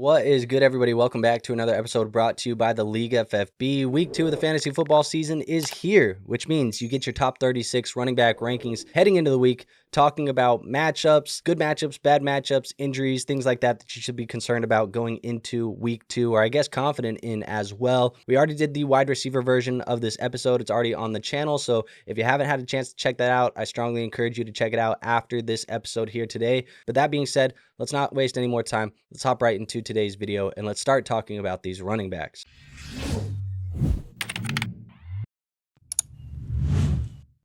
What is good, everybody? Welcome back to another episode brought to you by the League FFB. Week 2 of the fantasy football season is here, which means you get your top 36 running back rankings heading into the week, talking about matchups, good matchups, bad matchups, injuries, things like that that you should be concerned about going into week 2, or I guess confident in as well. We already did the wide receiver version of this episode. It's already on the channel, so if you haven't had a chance to check that out, I strongly encourage you to check it out after this episode here today. But that being said, let's not waste any more time. Let's hop right into today's video and let's start talking about these running backs.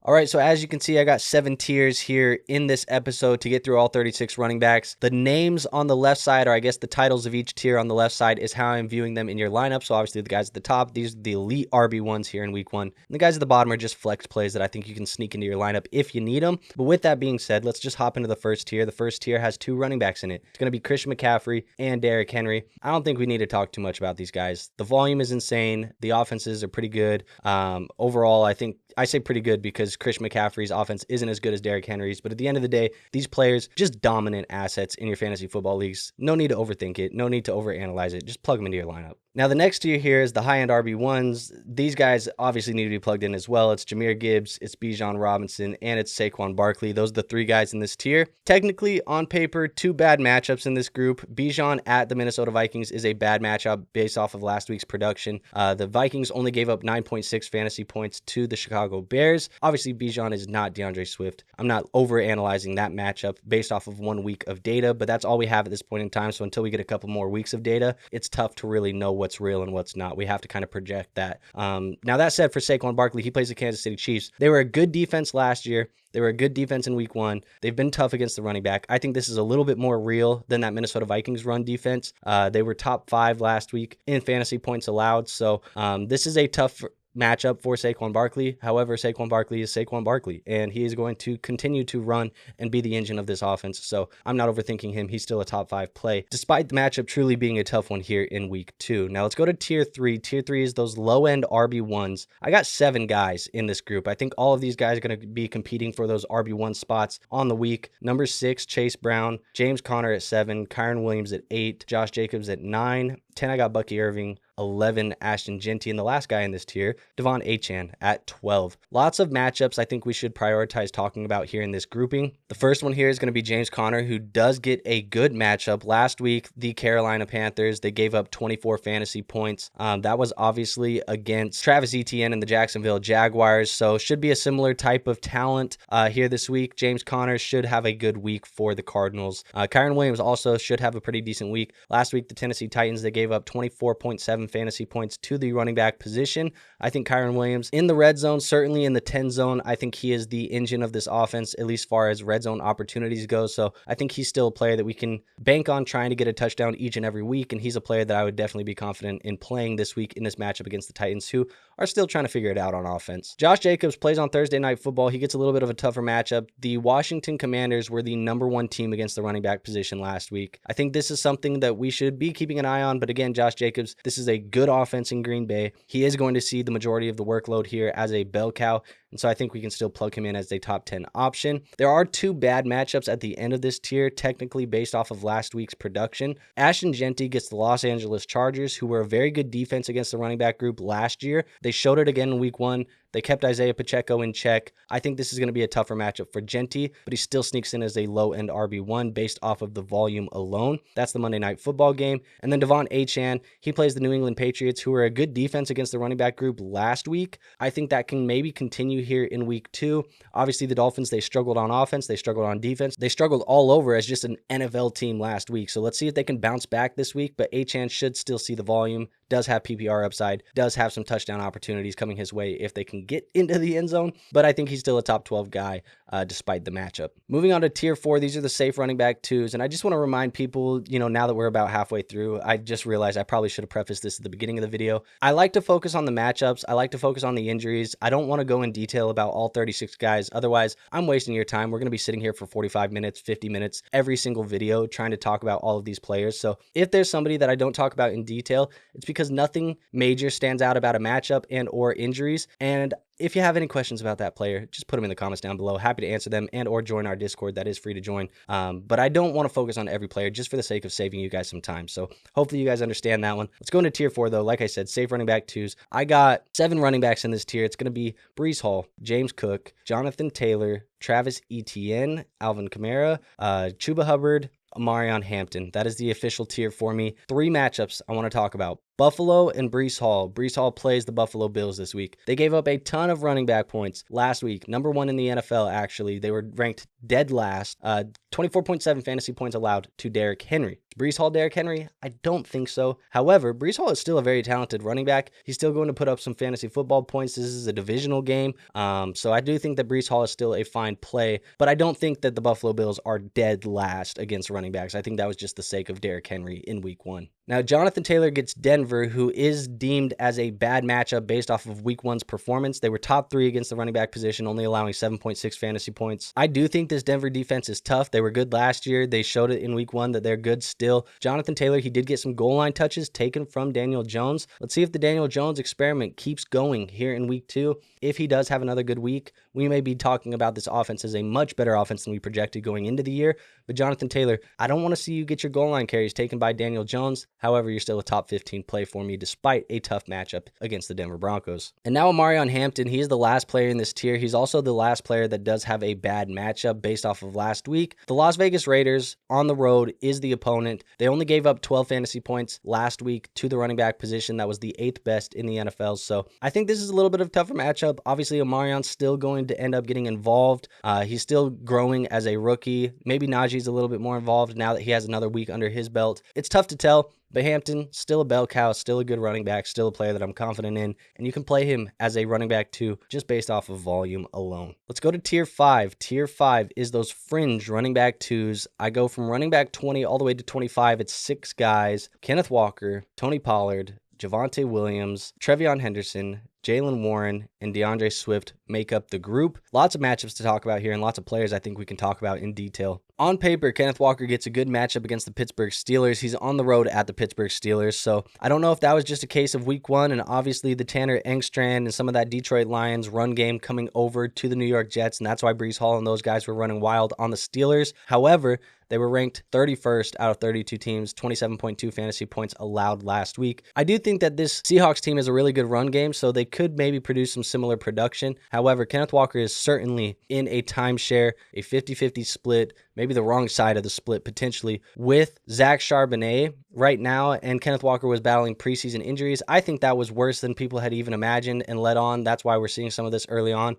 All right, so as you can see, I got 7 tiers here in this episode to get through all 36 running backs. The names on the left side, or I guess the titles of each tier on the left side, is how I'm viewing them in your lineup. So obviously the guys at the top, these are the elite RB1s here in week 1. And the guys at the bottom are just flex plays that I think you can sneak into your lineup if you need them. But with that being said, let's just hop into the first tier. The first tier has 2 running backs in it. It's going to be Christian McCaffrey and Derrick Henry. I don't think we need to talk too much about these guys. The volume is insane. The offenses are pretty good. Overall, I say pretty good because Christian McCaffrey's offense isn't as good as Derrick Henry's, but at the end of the day, these players just dominant assets in your fantasy football leagues. No need to overthink it. No need to overanalyze it. Just plug them into your lineup. Now, the next tier here is the high-end RB1s. These guys obviously need to be plugged in as well. It's Jahmyr Gibbs, it's Bijan Robinson, and it's Saquon Barkley. Those are the 3 guys in this tier. Technically, on paper, 2 bad matchups in this group. Bijan at the Minnesota Vikings is a bad matchup based off of last week's production. The Vikings only gave up 9.6 fantasy points to the Chicago Bears. Obviously, Bijan is not DeAndre Swift. I'm not overanalyzing that matchup based off of 1 week of data, but that's all we have at this point in time. So until we get a couple more weeks of data, it's tough to really know what's real and what's not. We have to kind of project that. Now, that said, for Saquon Barkley, he plays the Kansas City Chiefs. They were a good defense last year. They were a good defense in week 1. They've been tough against the running back. I think this is a little bit more real than that Minnesota Vikings run defense. They were top 5 last week in fantasy points allowed. So this is a tough matchup for Saquon Barkley. However, Saquon Barkley is Saquon Barkley, and he is going to continue to run and be the engine of this offense. So I'm not overthinking him. He's still a top 5 play, despite the matchup truly being a tough one here in week 2. Now let's go to tier 3. Tier 3 is those low-end RB1s. I got 7 guys in this group. I think all of these guys are going to be competing for those RB1 spots on the week. Number 6, Chase Brown, James Conner at 7, Kyren Williams at 8, Josh Jacobs at 9, 10 I got Bucky Irving, 11 Ashton, Jeanty, and the last guy in this tier, Achane at 12. Lots of matchups I think we should prioritize talking about here in this grouping. The first one here is going to be James Conner, who does get a good matchup. Last week, the Carolina Panthers, they gave up 24 fantasy points. That was obviously against Travis Etienne and the Jacksonville Jaguars, so should be a similar type of talent here this week. James Conner should have a good week for the Cardinals. Kyren Williams also should have a pretty decent week. Last week, the Tennessee Titans, they gave up 24.7 fantasy points to the running back position. I think Kyren Williams in the red zone, certainly in the 10 zone, I think he is the engine of this offense, at least far as red zone opportunities go. So I think he's still a player that we can bank on trying to get a touchdown each and every week. And he's a player that I would definitely be confident in playing this week in this matchup against the Titans, who are still trying to figure it out on offense. Josh Jacobs plays on Thursday Night Football. He gets a little bit of a tougher matchup. The Washington Commanders were the #1 team against the running back position last week. I think this is something that we should be keeping an eye on. But again, Josh Jacobs, this is a good offense in Green Bay. He is going to see the majority of the workload here as a bell cow, and so I think we can still plug him in as a top 10 option. There are 2 bad matchups at the end of this tier, technically based off of last week's production. Ashton Jeanty gets the Los Angeles Chargers, who were a very good defense against the running back group last year. They showed it again in week 1. They kept Isaiah Pacheco in check. I think this is going to be a tougher matchup for Jeanty, but he still sneaks in as a low-end RB1 based off of the volume alone. That's the Monday Night Football game. And then Achane, he plays the New England Patriots, who were a good defense against the running back group last week. I think that can maybe continue here in week 2. Obviously, the Dolphins, they struggled on offense. They struggled on defense. They struggled all over as just an NFL team last week. So let's see if they can bounce back this week, but Achane should still see the volume. Does have PPR upside, does have some touchdown opportunities coming his way if they can get into the end zone, but I think he's still a top 12 guy despite the matchup. Moving on to tier 4, these are the safe running back 2s, and I just want to remind people, now that we're about halfway through, I just realized I probably should have prefaced this at the beginning of the video. I like to focus on the matchups. I like to focus on the injuries. I don't want to go in detail about all 36 guys. Otherwise, I'm wasting your time. We're going to be sitting here for 45 minutes, 50 minutes, every single video trying to talk about all of these players. So if there's somebody that I don't talk about in detail, it's because nothing major stands out about a matchup and or injuries. And if you have any questions about that player, just put them in the comments down below. Happy to answer them and or join our Discord. That is free to join. But I don't want to focus on every player just for the sake of saving you guys some time. So hopefully you guys understand that one. Let's go into tier 4 though. Like I said, safe running back 2s. I got 7 running backs in this tier. It's going to be Breece Hall, James Cook, Jonathan Taylor, Travis Etienne, Alvin Kamara, Chuba Hubbard, Amarion Hampton. That is the official tier for me. 3 matchups I want to talk about. Buffalo and Breece Hall. Breece Hall plays the Buffalo Bills this week. They gave up a ton of running back points last week. Number 1 in the NFL, actually. They were ranked dead last. 24.7 fantasy points allowed to Derrick Henry. Breece Hall, Derrick Henry? I don't think so. However, Breece Hall is still a very talented running back. He's still going to put up some fantasy football points. This is a divisional game. So I do think that Breece Hall is still a fine play, but I don't think that the Buffalo Bills are dead last against running backs. I think that was just the sake of Derrick Henry in week 1. Now, Jonathan Taylor gets Denver, who is deemed as a bad matchup based off of week 1's performance. They were top 3 against the running back position, only allowing 7.6 fantasy points. I do think this Denver defense is tough. They were good last year. They showed it in week 1 that they're good still. Jonathan Taylor, he did get some goal line touches taken from Daniel Jones. Let's see if the Daniel Jones experiment keeps going here in week 2. If he does have another good week, we may be talking about this offense as a much better offense than we projected going into the year. But Jonathan Taylor, I don't want to see you get your goal line carries taken by Daniel Jones. However, you're still a top 15 play for me despite a tough matchup against the Denver Broncos. And now Amarion Hampton, he is the last player in this tier. He's also the last player that does have a bad matchup based off of last week. The Las Vegas Raiders on the road is the opponent. They only gave up 12 fantasy points last week to the running back position. That was the 8th best in the NFL. So I think this is a little bit of a tougher matchup. Obviously, Amarion's still going to end up getting involved. He's still growing as a rookie. Maybe Najee's a little bit more involved now that he has another week under his belt. It's tough to tell. But Hampton, still a bell cow, still a good running back, still a player that I'm confident in, and you can play him as a running back too, just based off of volume alone. Let's go to tier 5. Tier 5 is those fringe running back 2s. I go from running back 20 all the way to 25. It's 6 guys: Kenneth Walker, Tony Pollard, Javonte Williams, Trevion Henderson, Jalen Warren, and DeAndre Swift make up the group. Lots of matchups to talk about here and lots of players I think we can talk about in detail. On paper, Kenneth Walker gets a good matchup against the Pittsburgh Steelers. He's on the road at the Pittsburgh Steelers, so I don't know if that was just a case of week 1 and obviously the Tanner Engstrand and some of that Detroit Lions run game coming over to the New York Jets, and that's why Breece Hall and those guys were running wild on the Steelers. However, they were ranked 31st out of 32 teams, 27.2 fantasy points allowed last week. I do think that this Seahawks team is a really good run game, so they could maybe produce some similar production. However, Kenneth Walker is certainly in a timeshare, a 50-50 split, maybe the wrong side of the split potentially, with Zach Charbonnet right now, and Kenneth Walker was battling preseason injuries. I think that was worse than people had even imagined and let on. That's why we're seeing some of this early on.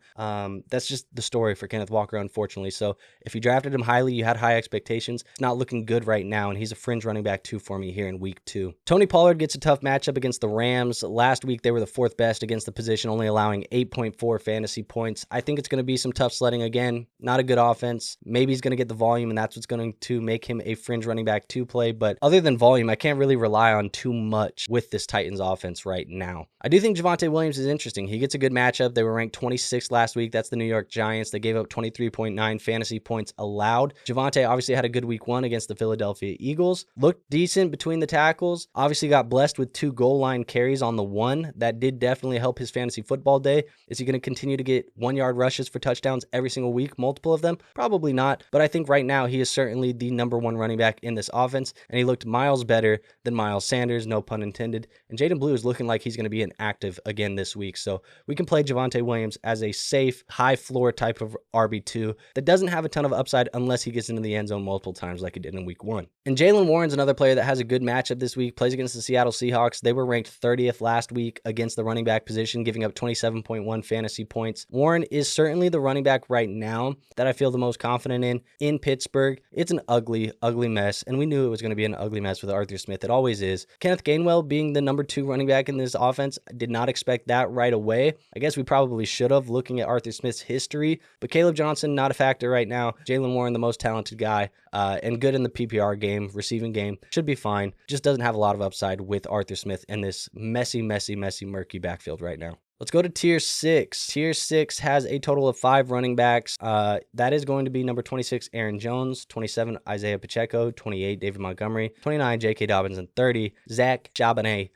That's just the story for Kenneth Walker, unfortunately. So if you drafted him highly, you had high expectations. It's not looking good right now, and he's a fringe running back 2 for me here in week 2. Tony Pollard gets a tough matchup against the Rams. Last week, they were the 4th best against the position, only allowing 8.4 fantasy points. I think it's going to be some tough sledding again. Not a good offense. Maybe he's going to get the volume, and that's what's going to make him a fringe running back 2 play. But other than volume, I can't really rely on too much with this Titans offense right now. I do think Javonte Williams is interesting. He gets a good matchup. They were ranked 26th last week. That's the New York Giants. They gave up 23.9 fantasy points allowed. Javonte obviously had a good week 1 against the Philadelphia Eagles. Looked decent between the tackles. Obviously got blessed with 2 goal line carries on the 1. That did definitely help his fantasy football day. Is he going to continue to get 1-yard rushes for touchdowns every single week, multiple of them? Probably not, but I think right now he is certainly the number 1 running back in this offense, and he looked miles better than Miles Sanders, no pun intended. And Jaden Blue is looking like he's going to be inactive again this week, so we can play Javonte Williams as a safe, high floor type of RB2 that doesn't have a ton of upside unless he gets into the end zone multiple times like he did in week 1. And Jalen Warren's another player that has a good matchup this week, plays against the Seattle Seahawks. They were ranked 30th last week against the running back position, giving up 27.1 fantasy points. Warren is certainly the running back right now that I feel the most confident in Pittsburgh. It's an ugly, ugly mess, and we knew it was going to be an ugly mess with Arthur Smith. It always is. Kenneth Gainwell being the number 2 running back in this offense, I did not expect that right away. I guess we probably should have, looking at Arthur Smith's history, but Caleb Johnson, not a factor right now. Jalen Warren, the most talented guy, and good in the PPR game, receiving game, should be fine. Just doesn't have a lot of upside with Arthur Smith in this messy, murky backfield right now. Let's go to tier 6. Tier 6 has a total of 5 running backs. That is going to be number 26, Aaron Jones, 27, Isaiah Pacheco, 28, David Montgomery, 29, J.K. Dobbins, and 30, Zach Charbonnet.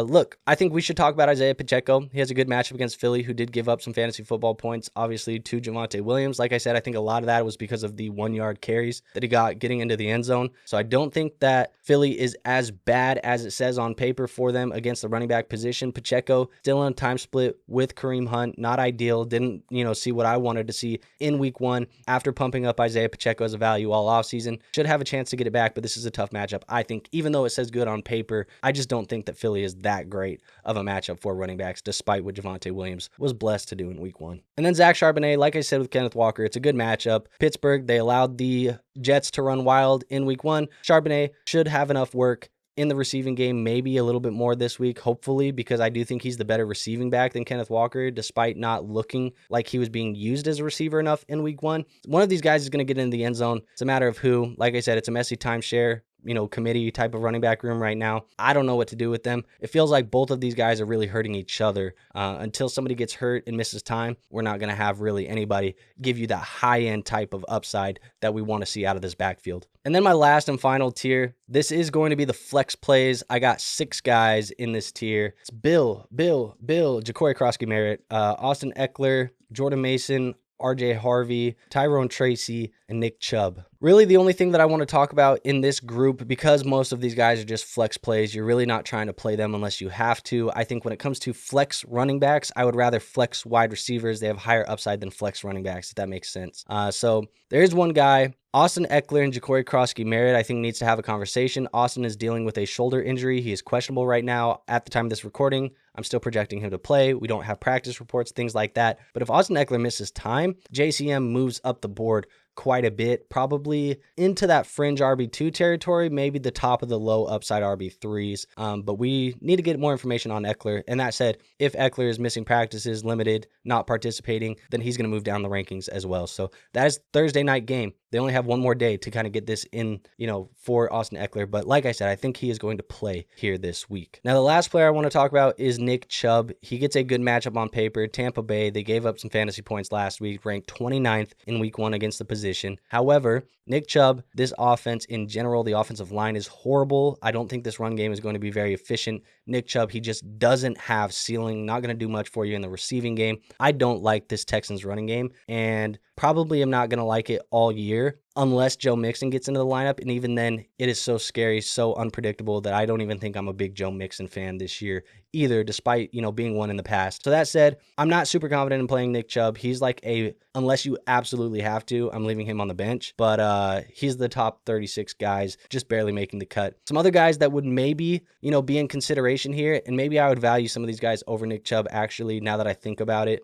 Look, I think we should talk about Isaiah Pacheco. He has a good matchup against Philly, who did give up some fantasy football points, obviously, to Javonte Williams. Like I said, I think a lot of that was because of the 1-yard carries that he got getting into the end zone. So I don't think that Philly is as bad as it says on paper for them against the running back position. Pacheco still on a time split with Kareem Hunt, not ideal. Didn't, see what I wanted to see in week 1 after pumping up Isaiah Pacheco as a value all offseason. Should have a chance to get it back, but this is a tough matchup. I think even though it says good on paper, I just don't think that Philly is that great of a matchup for running backs, despite what Javonte Williams was blessed to do in week 1. And then Zach Charbonnet, like I said with Kenneth Walker, it's a good matchup. Pittsburgh, they allowed the Jets to run wild in week 1. Charbonnet should have enough work in the receiving game, maybe a little bit more this week, hopefully, because I do think he's the better receiving back than Kenneth Walker, despite not looking like he was being used as a receiver enough in week 1. One of these guys is going to get in the end zone. It's a matter of who. Like I said, it's a messy timeshare, committee type of running back room right now. I don't know what to do with them. It feels like both of these guys are really hurting each other. Until somebody gets hurt and misses time, we're not going to have really anybody give you that high-end type of upside that we want to see out of this backfield. And then my last and final tier, this is going to be the flex plays. I got 6 guys in this tier. It's Bill, Ja'Cory Crosby-Merritt, Austin Eckler, Jordan Mason, RJ Harvey, Tyrone Tracy, and Nick Chubb. Really, the only thing that I want to talk about in this group, because most of these guys are just flex plays, you're really not trying to play them unless you have to. I think when it comes to flex running backs, I would rather flex wide receivers. They have higher upside than flex running backs, if that makes sense. So there's one guy, Austin Eckler and Ja'Cory Crosby-Merritt, I think needs to have a conversation. Austin is dealing with a shoulder injury. He is questionable right now. At the time of this recording, I'm still projecting him to play. We don't have practice reports, things like that. But if Austin Eckler misses time, JCM moves up the board quite a bit, probably into that fringe RB2 territory, maybe the top of the low upside RB3s. But we need to get more information on Eckler. And that said, if Eckler is missing practices, limited, not participating, then he's going to move down the rankings as well. So that is Thursday night game. They only have one more day to kind of get this in, for Austin Eckler. But like I said, I think he is going to play here this week. Now, the last player I want to talk about is Nick Chubb. He gets a good matchup on paper. Tampa Bay, they gave up some fantasy points last week, ranked 29th in week 1 against the position. However, Nick Chubb, this offense in general, the offensive line is horrible. I don't think this run game is going to be very efficient. Nick Chubb, he just doesn't have ceiling, not going to do much for you in the receiving game. I don't like this Texans running game, and probably am not going to like it all year unless Joe Mixon gets into the lineup. And even then, it is so scary, so unpredictable that I don't even think I'm a big Joe Mixon fan this year either, despite, being one in the past. So that said, I'm not super confident in playing Nick Chubb. He's like unless you absolutely have to, I'm leaving him on the bench. But he's the top 36 guys, just barely making the cut. Some other guys that would maybe, be in consideration here, and maybe I would value some of these guys over Nick Chubb, actually, now that I think about it.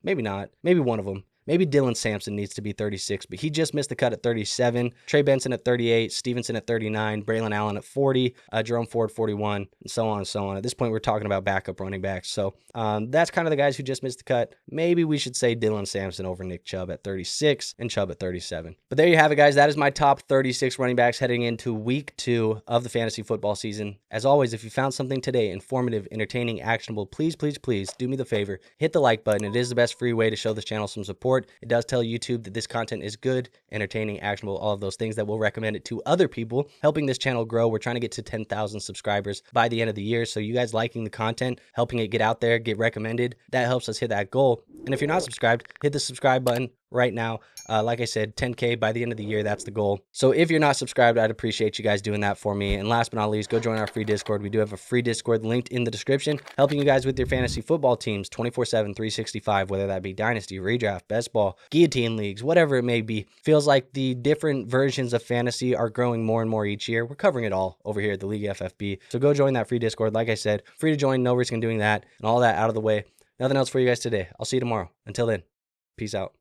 Maybe not. Maybe one of them. Maybe Dylan Sampson needs to be 36, but he just missed the cut at 37. Trey Benson at 38, Stevenson at 39, Braylon Allen at 40, Jerome Ford 41, and so on and so on. At this point, we're talking about backup running backs. So that's kind of the guys who just missed the cut. Maybe we should say Dylan Sampson over Nick Chubb at 36 and Chubb at 37. But there you have it, guys. That is my top 36 running backs heading into week 2 of the fantasy football season. As always, if you found something today informative, entertaining, actionable, please do me the favor. Hit the like button. It is the best free way to show this channel some support. It does tell YouTube that this content is good, entertaining, actionable, all of those things that will recommend it to other people, helping this channel grow. We're trying to get to 10,000 subscribers by the end of the year. So you guys liking the content, helping it get out there, get recommended, that helps us hit that goal. And if you're not subscribed, hit the subscribe button right now. Like I said, 10K by the end of the year, that's the goal. So if you're not subscribed, I'd appreciate you guys doing that for me. And last but not least, go join our free Discord. We do have a free Discord linked in the description, helping you guys with your fantasy football teams 24/7, 365, whether that be Dynasty, Redraft, Best Ball, Guillotine Leagues, whatever it may be. Feels like the different versions of fantasy are growing more and more each year. We're covering it all over here at the League FFB. So go join that free Discord. Like I said, free to join, no risk in doing that, and all that out of the way. Nothing else for you guys today. I'll see you tomorrow. Until then, peace out.